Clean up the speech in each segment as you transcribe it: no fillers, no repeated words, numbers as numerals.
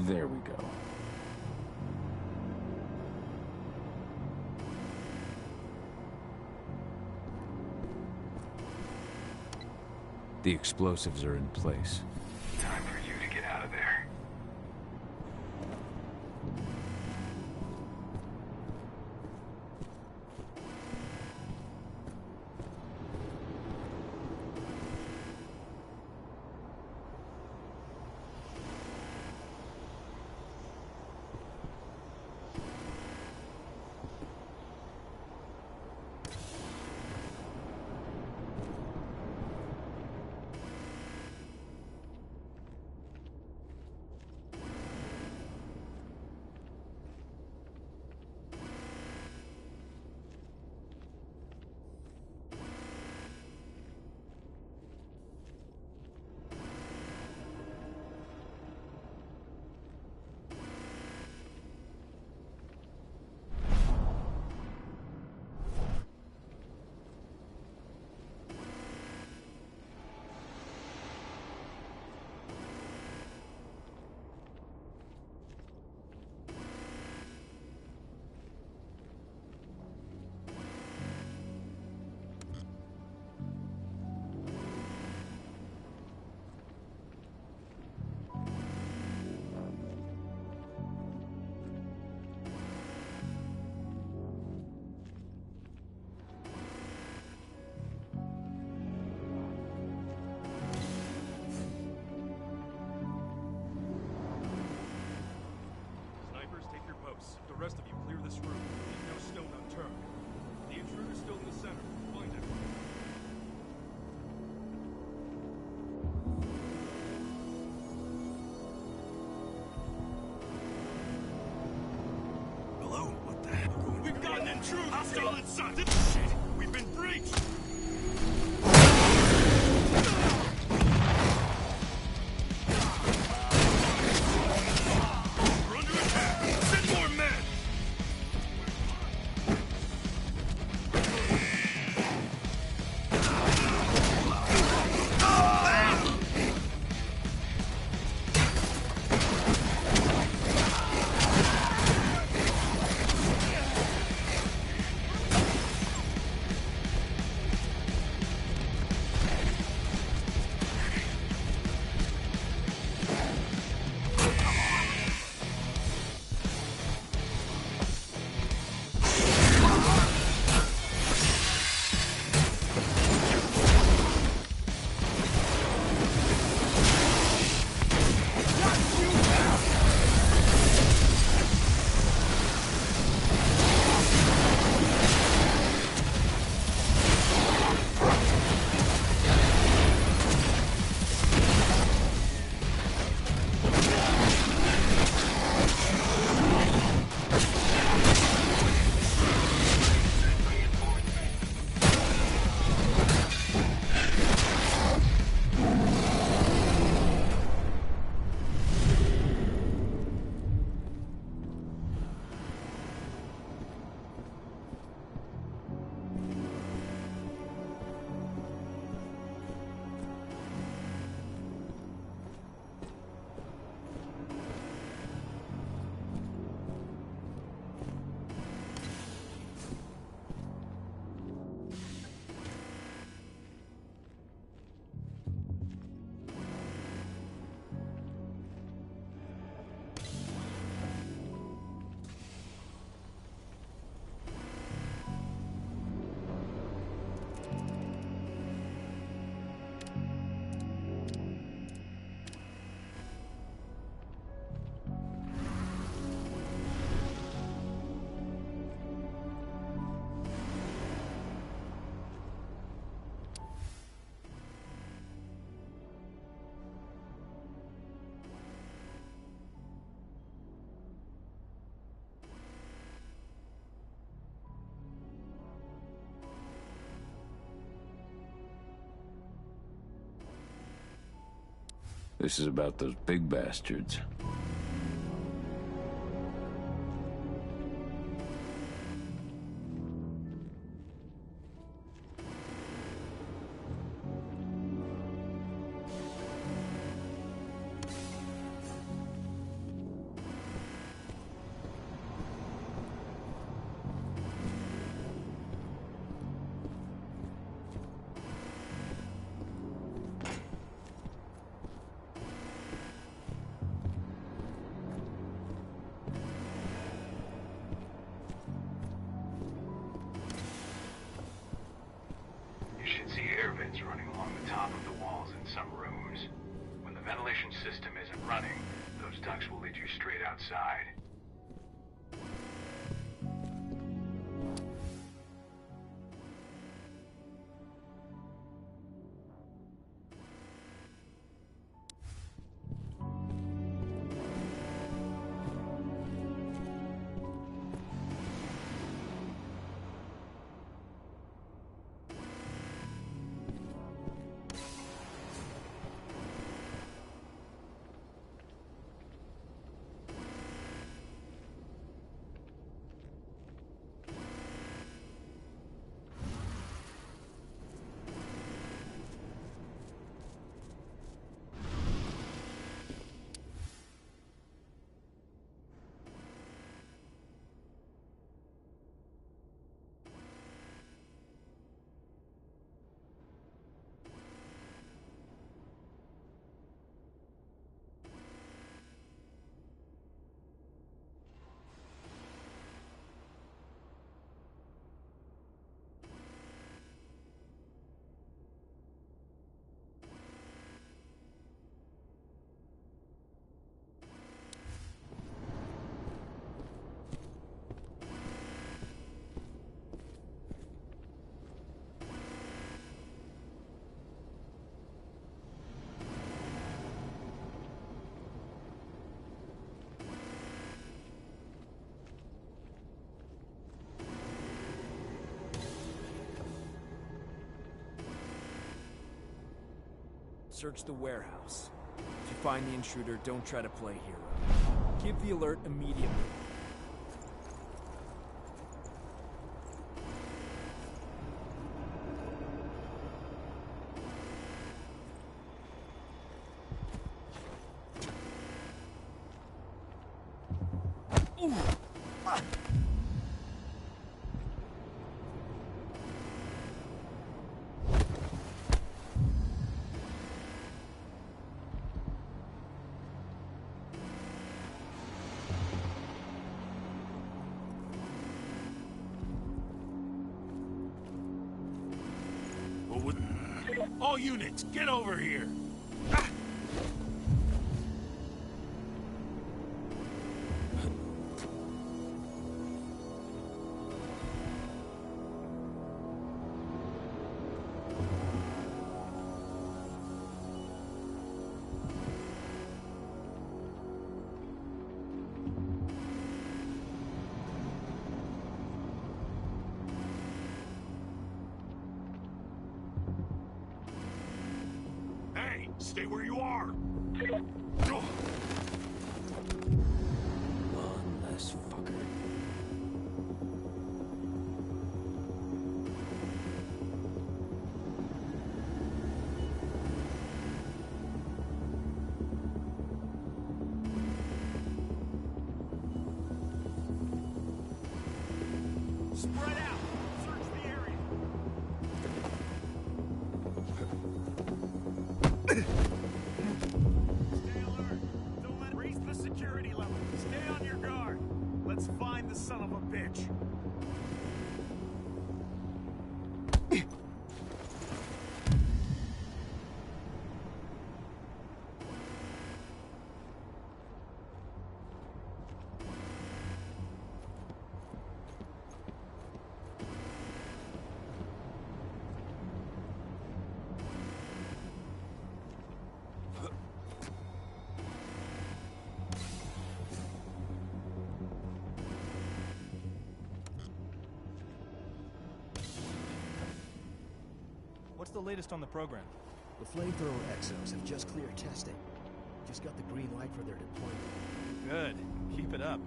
There we go. The explosives are in place. Time for you to get out of there. The rest of you clear this room. Leave no stone unturned. The intruder's still in the center. Find him. Hello? What the hell? We've got an intruder! Hostile inside! Shit! We've been breached! We're under attack! Send more men! This is about those big bastards. inside. Search the warehouse. If you find the intruder, don't try to play hero. Give the alert immediately. All units, get over here! Hey, stay where you are! One less fucker. Spread out! Search the area! Stay alert! Don't let... Raise the security level! Stay on your guard! Let's find the son of a bitch! What's the latest on the program? The flamethrower exos have just cleared testing. Just got the green light for their deployment. Good. Keep it up.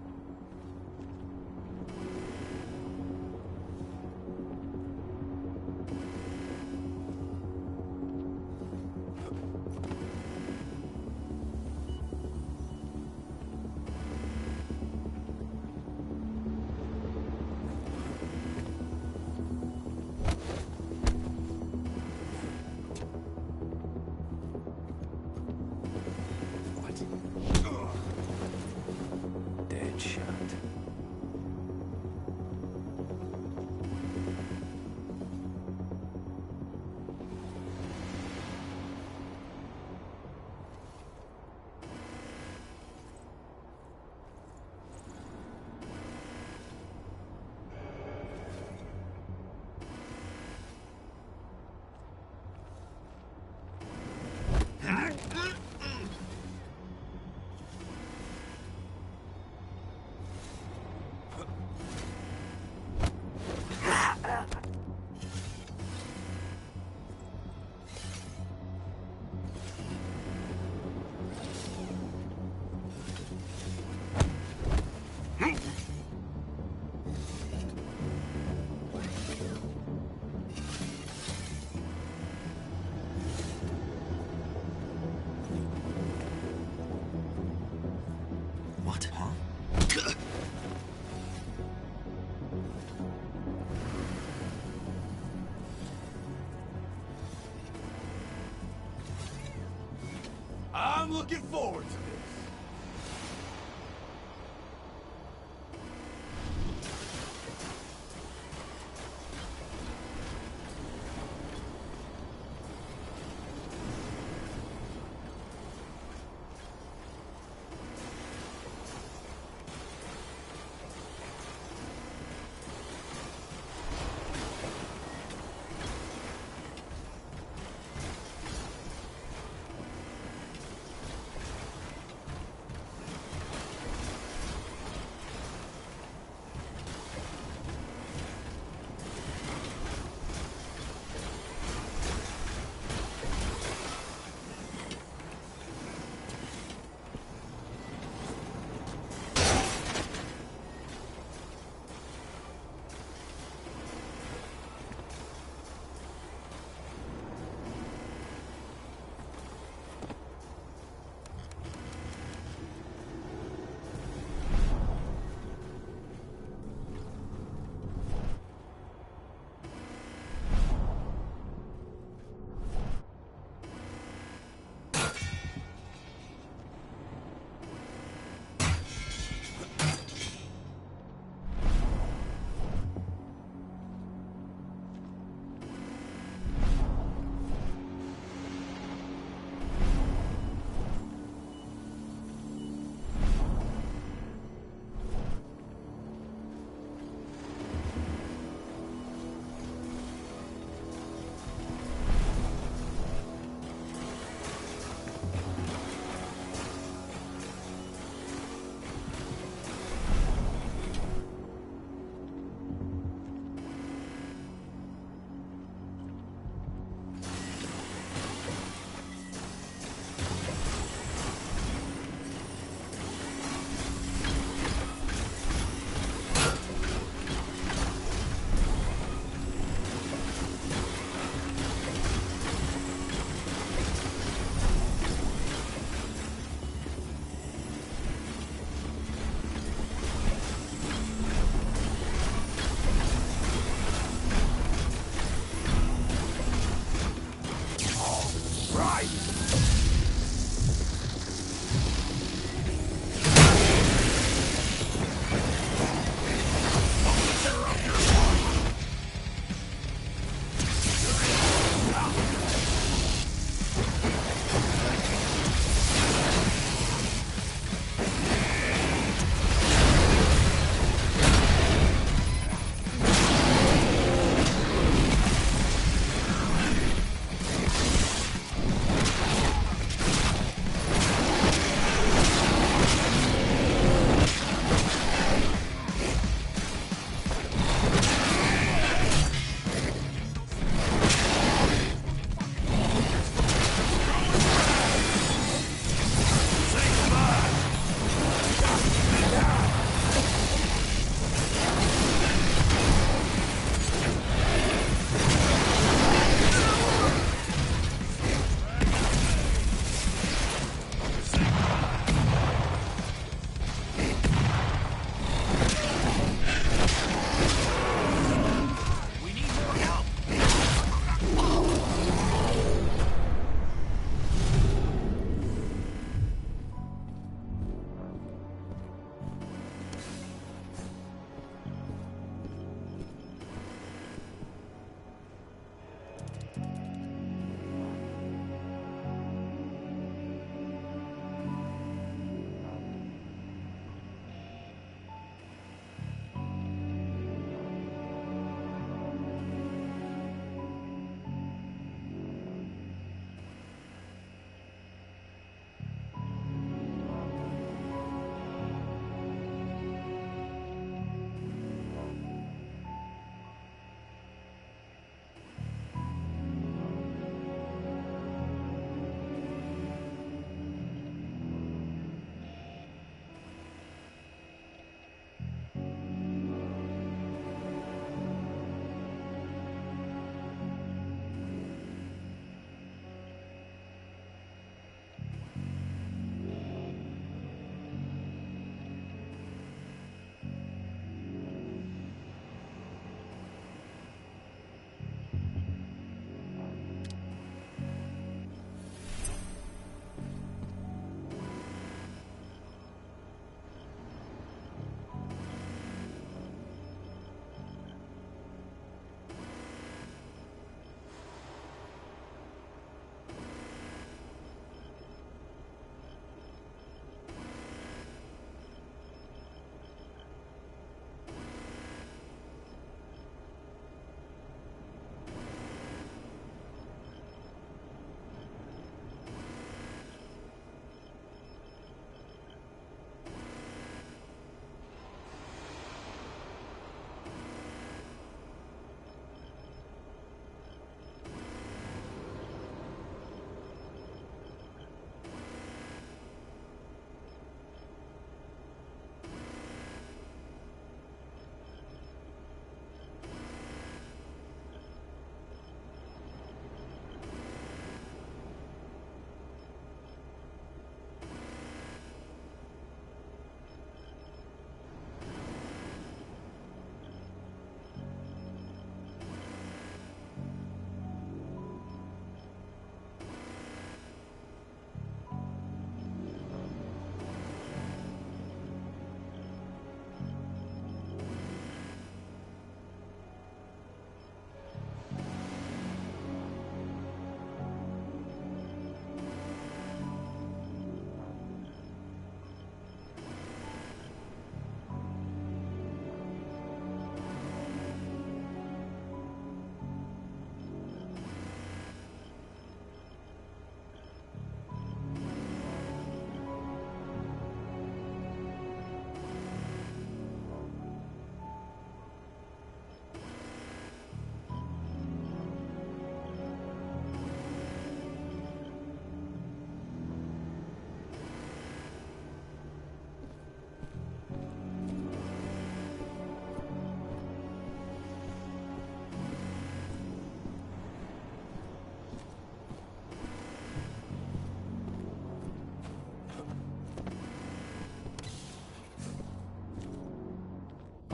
Dead I'm looking forward to this.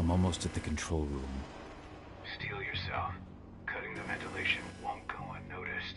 I'm almost at the control room. Steel yourself. Cutting the ventilation won't go unnoticed.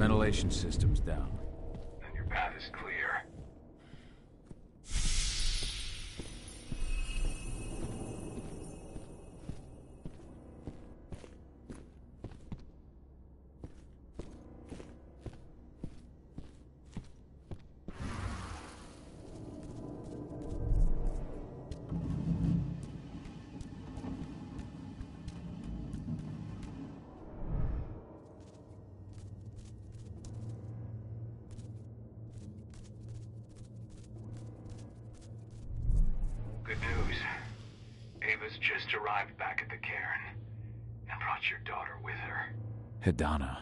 Ventilation system's down. Then your path is clear. Good news. Ava's just arrived back at the cairn and brought your daughter with her. Hidana.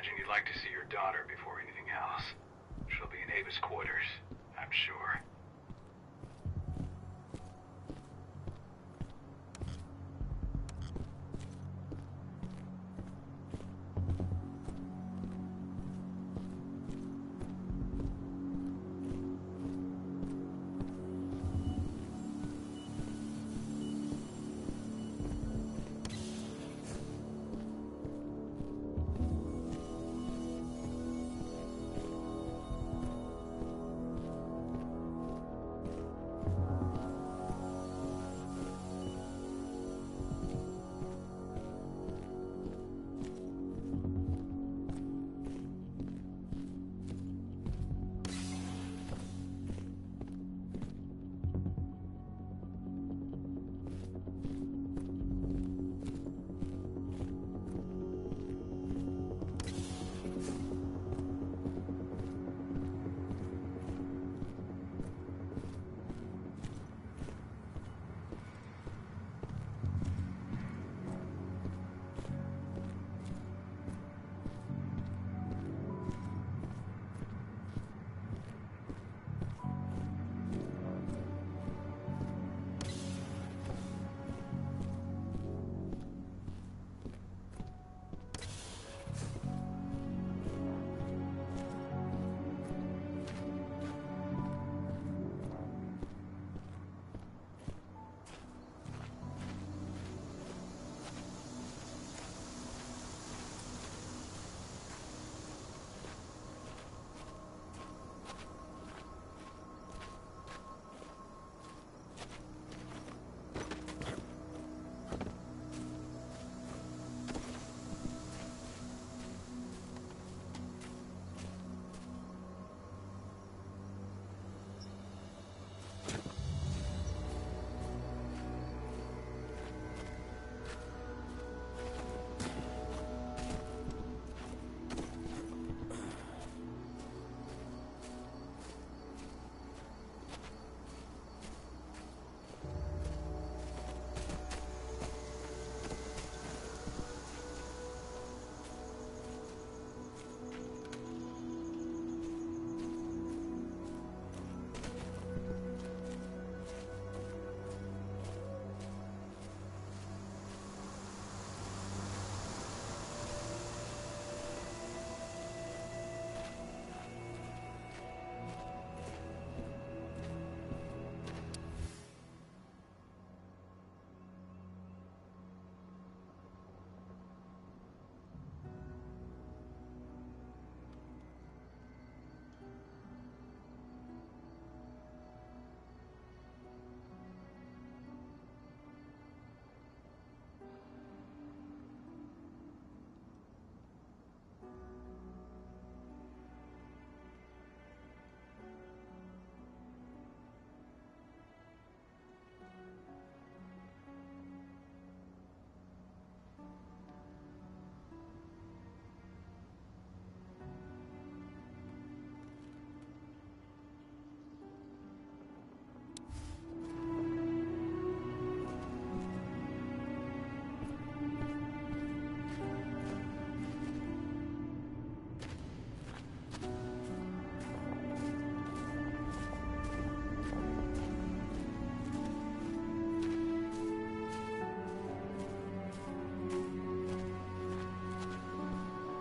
imagine you'd like to see your daughter before anything else. She'll be in Ava's quarters, I'm sure.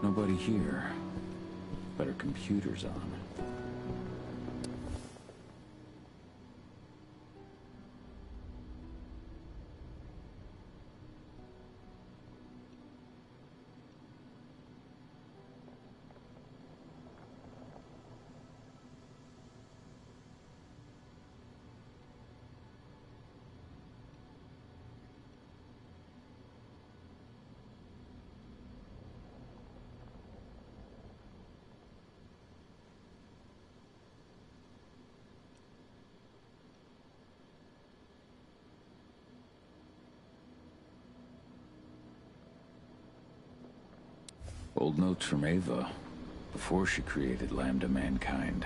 Nobody here. But her computer's on. Old notes from Ava, before she created Lambda Mankind.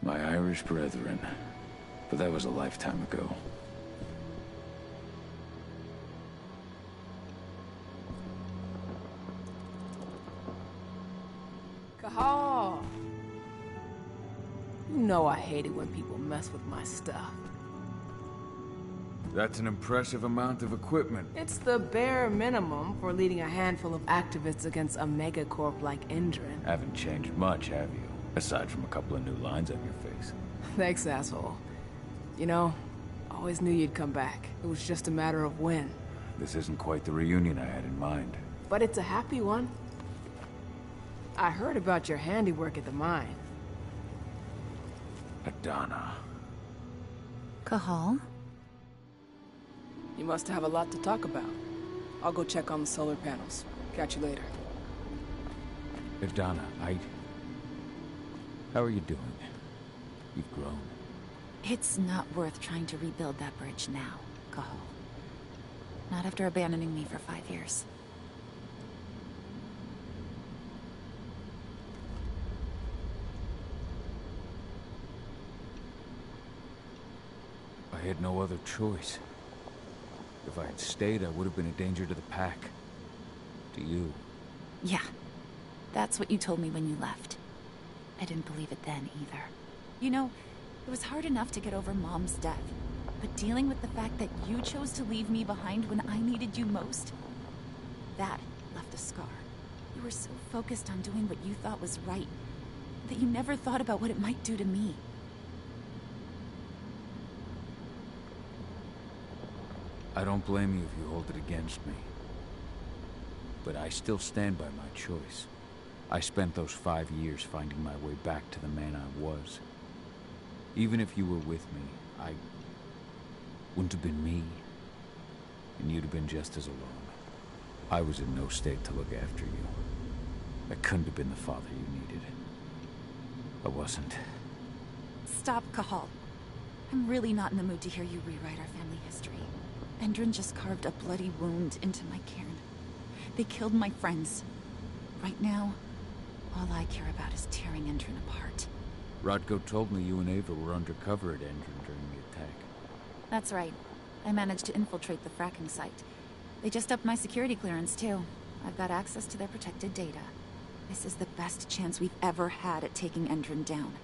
My Irish brethren. But that was a lifetime ago. Cahal! You know I hate it when people mess with my stuff. That's an impressive amount of equipment. It's the bare minimum for leading a handful of activists against a megacorp like Endrin. Haven't changed much, have you? Aside from a couple of new lines on your face. Thanks, asshole. You know, I always knew you'd come back. It was just a matter of when. This isn't quite the reunion I had in mind. But it's a happy one. I heard about your handiwork at the mine. Adana. Cahal? You must have a lot to talk about. I'll go check on the solar panels. Catch you later. Adana, how are you doing? You've grown. It's not worth trying to rebuild that bridge now, Cahal. Not after abandoning me for 5 years. I had no other choice. If I had stayed, I would have been a danger to the pack. To you. Yeah. That's what you told me when you left. I didn't believe it then, either. You know, it was hard enough to get over Mom's death. But dealing with the fact that you chose to leave me behind when I needed you most... that left a scar. You were so focused on doing what you thought was right, that you never thought about what it might do to me. I don't blame you if you hold it against me. But I still stand by my choice. I spent those 5 years finding my way back to the man I was. Even if you were with me, I wouldn't have been me. And you'd have been just as alone. I was in no state to look after you. I couldn't have been the father you needed. I wasn't. Stop, Cahal. I'm really not in the mood to hear you rewrite our family history. Endrin just carved a bloody wound into my cairn. They killed my friends. Right now, all I care about is tearing Endrin apart. Rodko told me you and Ava were undercover at Endrin during the attack. That's right. I managed to infiltrate the fracking site. They just upped my security clearance, too. I've got access to their protected data. This is the best chance we've ever had at taking Endrin down.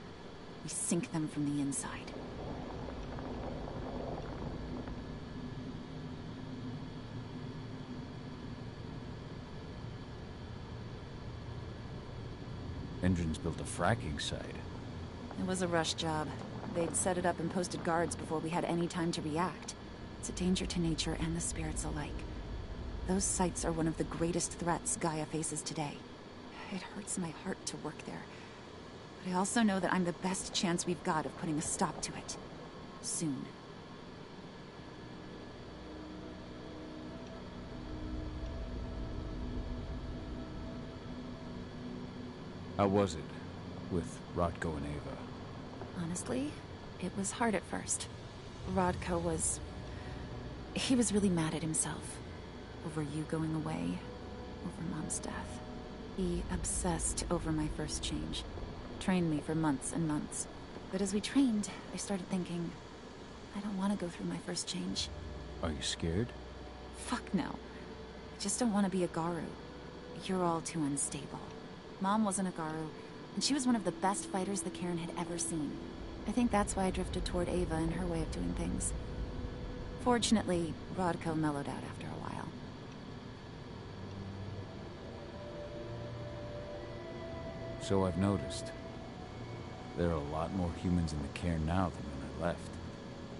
We sink them from the inside. Endrin's built a fracking site. It was a rush job. They'd set it up and posted guards before we had any time to react. It's a danger to nature and the spirits alike. Those sites are one of the greatest threats Gaia faces today. It hurts my heart to work there. But I also know that I'm the best chance we've got of putting a stop to it. Soon. How was it with Rodko and Ava? Honestly, it was hard at first. Rodko was... he was really mad at himself. Over you going away. Over Mom's death. He obsessed over my first change. Trained me for months and months. But as we trained, I started thinking... I don't want to go through my first change. Are you scared? Fuck no. I just don't want to be a Garu. You're all too unstable. Mom wasn't a Garu, and she was one of the best fighters the Cairn had ever seen. I think that's why I drifted toward Ava and her way of doing things. Fortunately, Rodko mellowed out after a while. So I've noticed. There are a lot more humans in the Cairn now than when I left.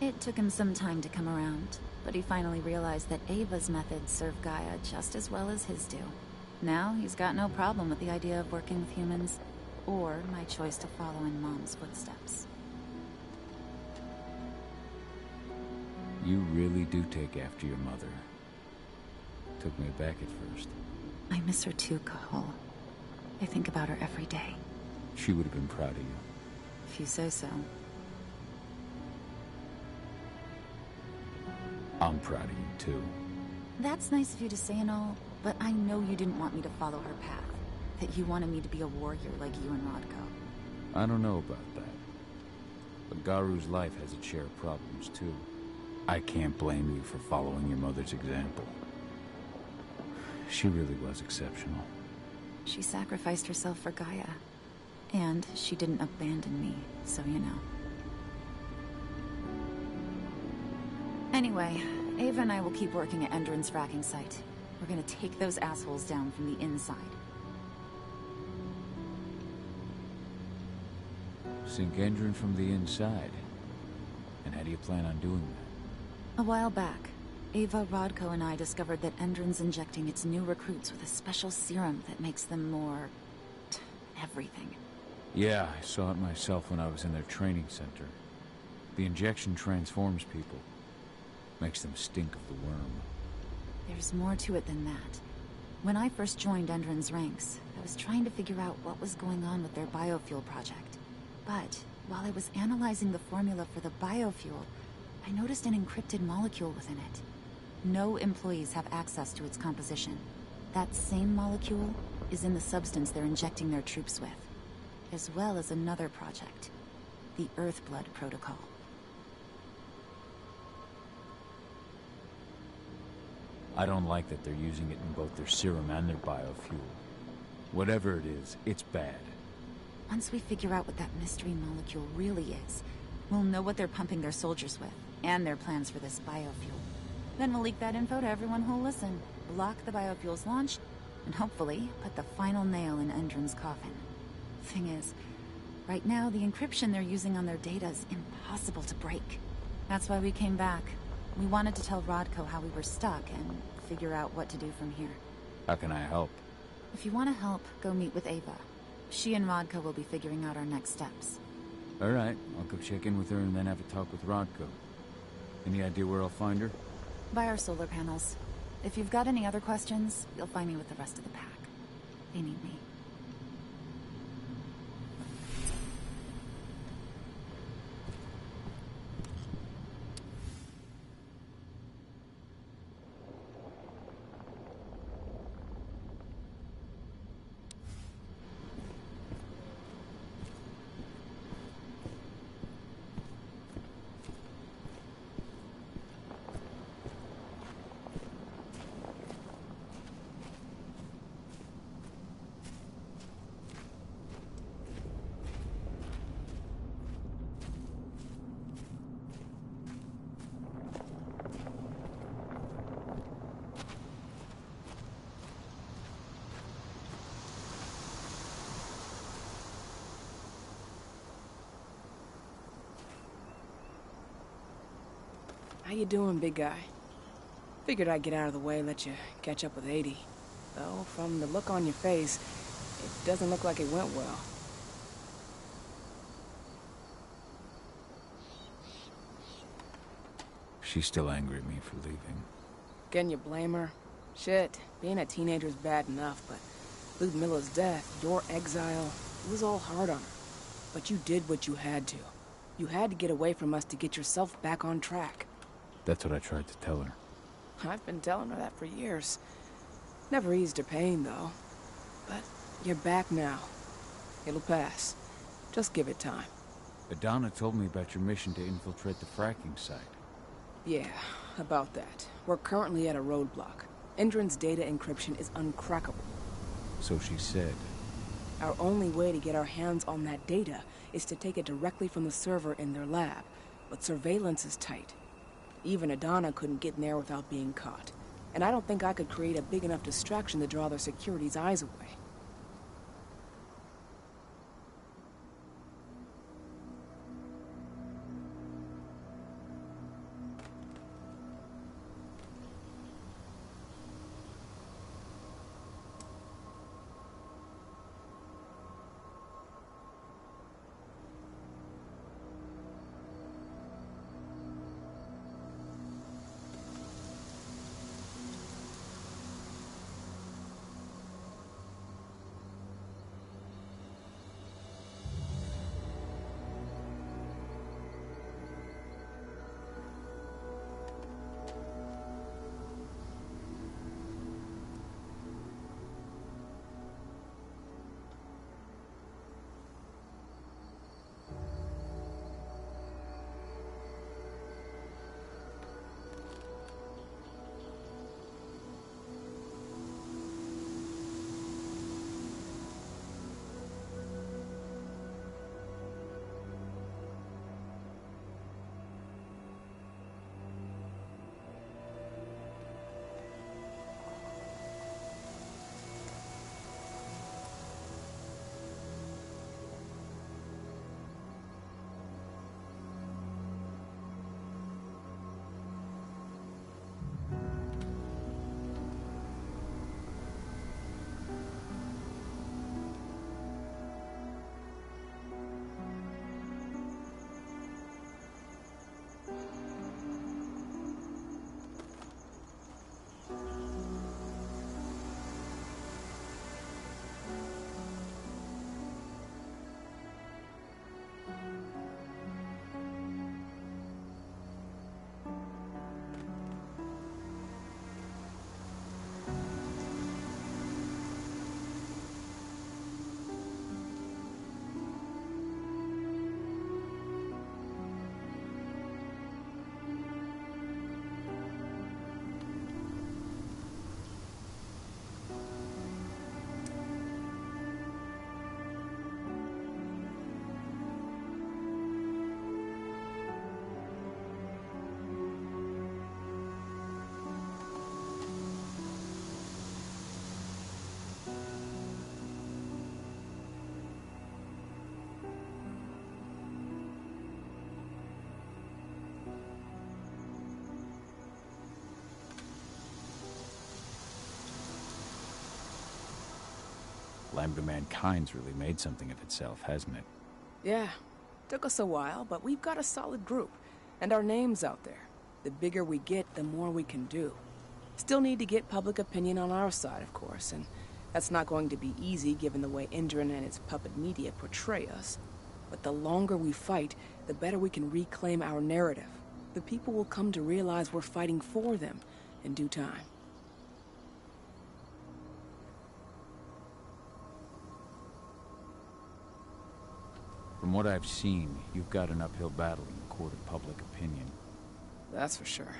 It took him some time to come around, but he finally realized that Ava's methods serve Gaia just as well as his do. Now, he's got no problem with the idea of working with humans, or my choice to follow in Mom's footsteps. You really do take after your mother. Took me aback at first. I miss her too, Cahal. I think about her every day. She would have been proud of you. If you say so. I'm proud of you, too. That's nice of you to say and all, but I know you didn't want me to follow her path. That you wanted me to be a warrior like you and Rodko. I don't know about that. But Garu's life has its share of problems, too. I can't blame you for following your mother's example. She really was exceptional. She sacrificed herself for Gaia. And she didn't abandon me, so you know. Anyway, Ava and I will keep working at Endron's fracking site. We're gonna take those assholes down from the inside. Sink Endron from the inside? And how do you plan on doing that? A while back, Ava, Rodko, and I discovered that Endron's injecting its new recruits with a special serum that makes them more... everything. Yeah, I saw it myself when I was in their training center. The injection transforms people. Makes them stink of the worm. There's more to it than that. When I first joined Endron's ranks, I was trying to figure out what was going on with their biofuel project. But while I was analyzing the formula for the biofuel, I noticed an encrypted molecule within it. No employees have access to its composition. That same molecule is in the substance they're injecting their troops with, as well as another project, the Earthblood Protocol. I don't like that they're using it in both their serum and their biofuel. Whatever it is, it's bad. Once we figure out what that mystery molecule really is, we'll know what they're pumping their soldiers with, and their plans for this biofuel. Then we'll leak that info to everyone who'll listen, block the biofuel's launch, and hopefully put the final nail in Endron's coffin. Thing is, right now the encryption they're using on their data is impossible to break. That's why we came back. We wanted to tell Rodko how we were stuck and figure out what to do from here. How can I help? If you want to help, go meet with Ava. She and Rodko will be figuring out our next steps. All right, I'll go check in with her and then have a talk with Rodko. Any idea where I'll find her? By our solar panels. If you've got any other questions, you'll find me with the rest of the pack. They need me. How you doing, big guy? Figured I'd get out of the way, let you catch up with 80. Though, from the look on your face, it doesn't look like it went well. She's still angry at me for leaving. Can you blame her? Shit, being a teenager's bad enough, but Ludmilla's death, your exile, it was all hard on her. But you did what you had to. You had to get away from us to get yourself back on track. That's what I tried to tell her. I've been telling her that for years. Never eased her pain, though. But you're back now. It'll pass. Just give it time. Adana told me about your mission to infiltrate the fracking site. Yeah, about that. We're currently at a roadblock. Endron's data encryption is uncrackable. So she said. Our only way to get our hands on that data is to take it directly from the server in their lab. But surveillance is tight. Even Adana couldn't get in there without being caught. And I don't think I could create a big enough distraction to draw their security's eyes away. Lambda Mankind's really made something of itself, hasn't it? Yeah, took us a while, but we've got a solid group, and our name's out there. The bigger we get, the more we can do. Still need to get public opinion on our side, of course, and that's not going to be easy given the way Indran and its puppet media portray us. But the longer we fight, the better we can reclaim our narrative. The people will come to realize we're fighting for them in due time. From what I've seen, you've got an uphill battle in the court of public opinion. That's for sure.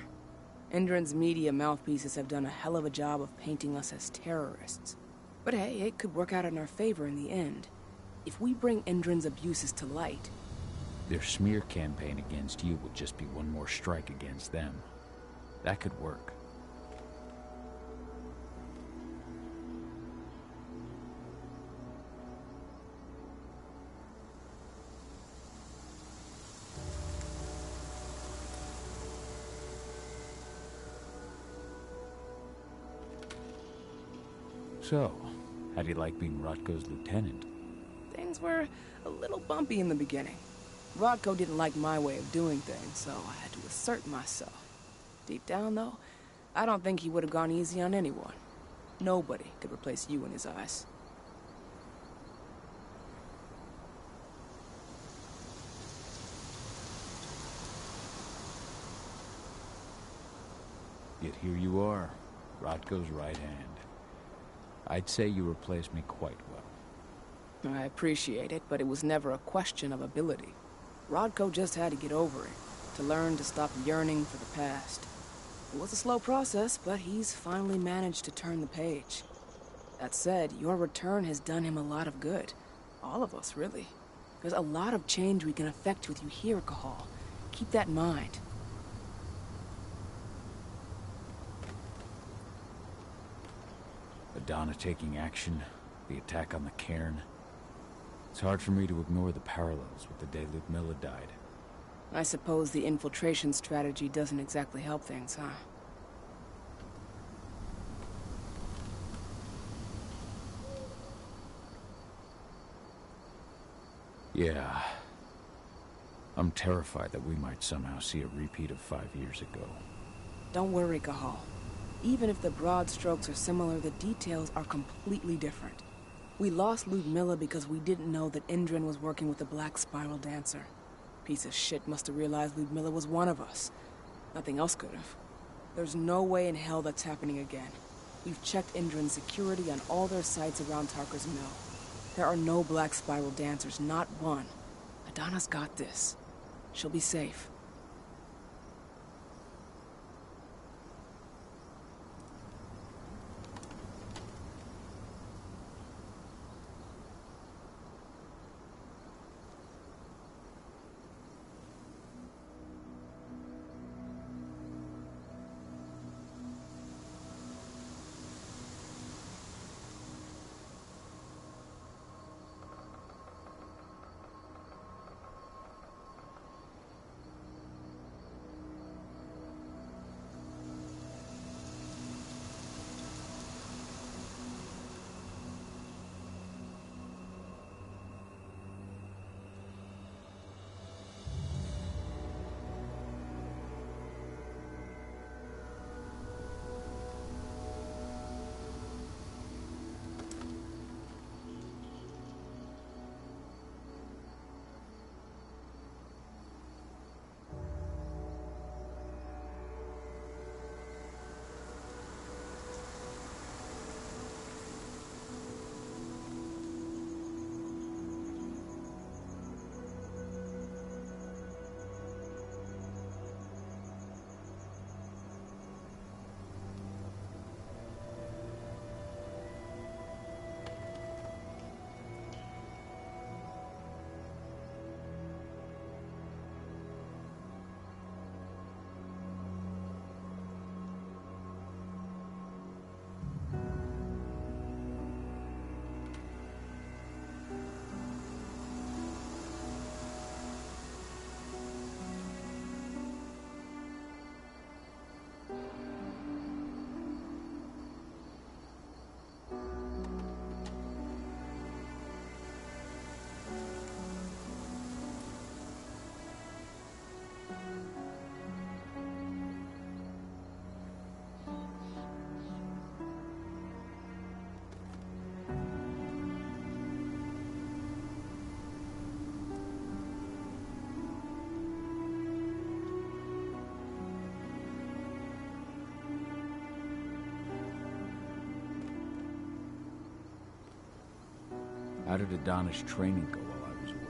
Indran's media mouthpieces have done a hell of a job of painting us as terrorists. But hey, it could work out in our favor in the end. If we bring Indran's abuses to light... Their smear campaign against you would just be one more strike against them. That could work. So, how do you like being Rotko's lieutenant? Things were a little bumpy in the beginning. Rodko didn't like my way of doing things, so I had to assert myself. Deep down, though, I don't think he would have gone easy on anyone. Nobody could replace you in his eyes. Yet here you are, Rotko's right hand. I'd say you replaced me quite well. I appreciate it, but it was never a question of ability. Rodko just had to get over it, to learn to stop yearning for the past. It was a slow process, but he's finally managed to turn the page. That said, your return has done him a lot of good. All of us, really. There's a lot of change we can effect with you here, Cahal. Keep that in mind. Adana taking action, the attack on the cairn. It's hard for me to ignore the parallels with the day Ludmilla died. I suppose the infiltration strategy doesn't exactly help things, huh? Yeah. I'm terrified that we might somehow see a repeat of 5 years ago. Don't worry, Cahal. Even if the broad strokes are similar, the details are completely different. We lost Ludmilla because we didn't know that Indran was working with the Black Spiral Dancer. Piece of shit must have realized Ludmilla was one of us. Nothing else could have. There's no way in hell that's happening again. We've checked Indran's security on all their sites around Tarker's Mill. There are no Black Spiral Dancers, not one. Adana's got this. She'll be safe. How did Adana's training go while I was away?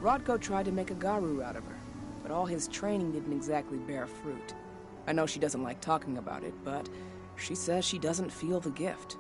Rodko tried to make a Garu out of her, but all his training didn't exactly bear fruit. I know she doesn't like talking about it, but she says she doesn't feel the gift.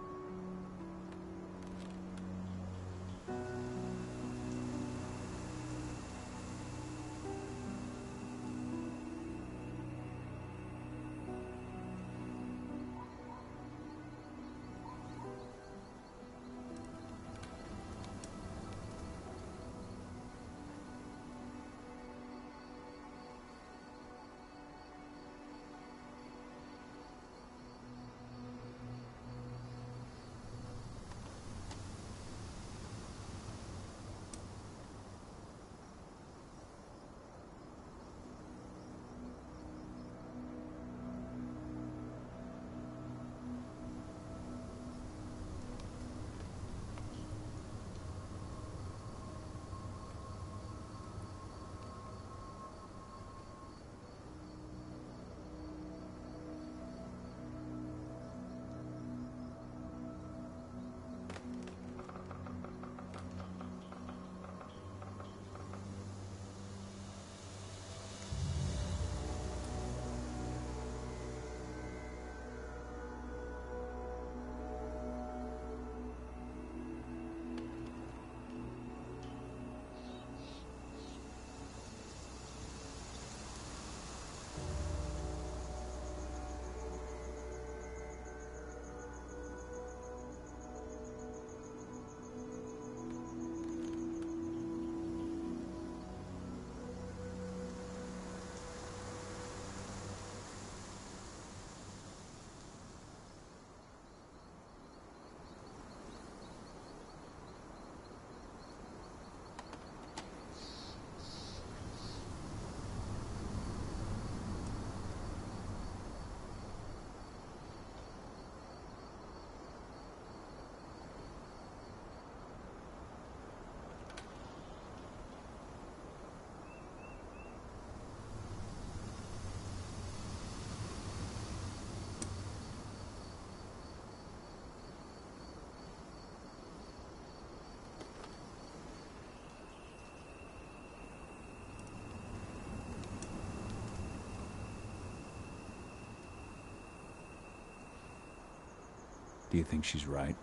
Do you think she's right?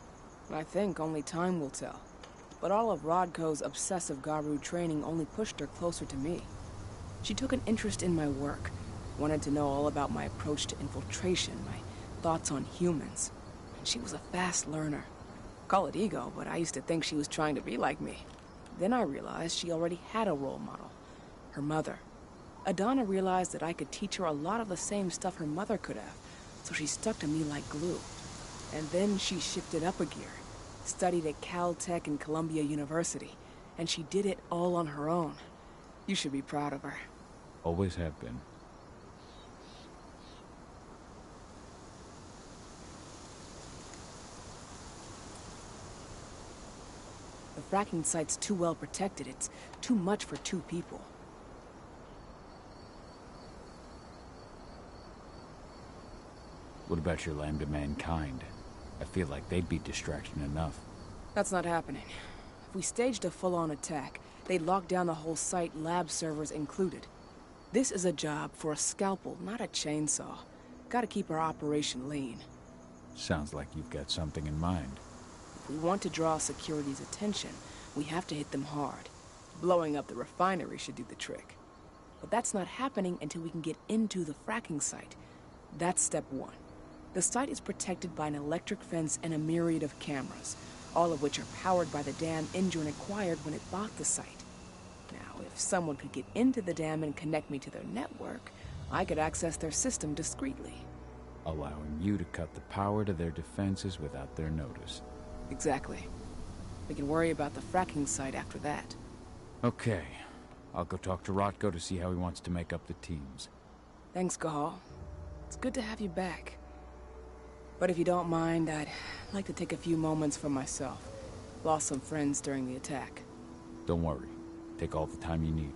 I think only time will tell. But all of Rodko's obsessive Garu training only pushed her closer to me. She took an interest in my work, wanted to know all about my approach to infiltration, my thoughts on humans. And she was a fast learner. Call it ego, but I used to think she was trying to be like me. Then I realized she already had a role model, her mother. Adana realized that I could teach her a lot of the same stuff her mother could have, so she stuck to me like glue. And then she shifted up a gear, studied at Caltech and Columbia University, and she did it all on her own. You should be proud of her. Always have been. The fracking site's too well protected. It's too much for 2 people. What about your Lambda Mankind? I feel like they'd be distraction enough. That's not happening. If we staged a full-on attack, they'd lock down the whole site, lab servers included. This is a job for a scalpel, not a chainsaw. Gotta keep our operation lean. Sounds like you've got something in mind. If we want to draw security's attention, we have to hit them hard. Blowing up the refinery should do the trick. But that's not happening until we can get into the fracking site. That's step 1. The site is protected by an electric fence and a myriad of cameras, all of which are powered by the dam Indran acquired when it bought the site. Now, if someone could get into the dam and connect me to their network, I could access their system discreetly. Allowing you to cut the power to their defenses without their notice. Exactly. We can worry about the fracking site after that. Okay. I'll go talk to Rodko to see how he wants to make up the teams. Thanks, Gahal. It's good to have you back. But if you don't mind, I'd like to take a few moments for myself. Lost some friends during the attack. Don't worry. Take all the time you need.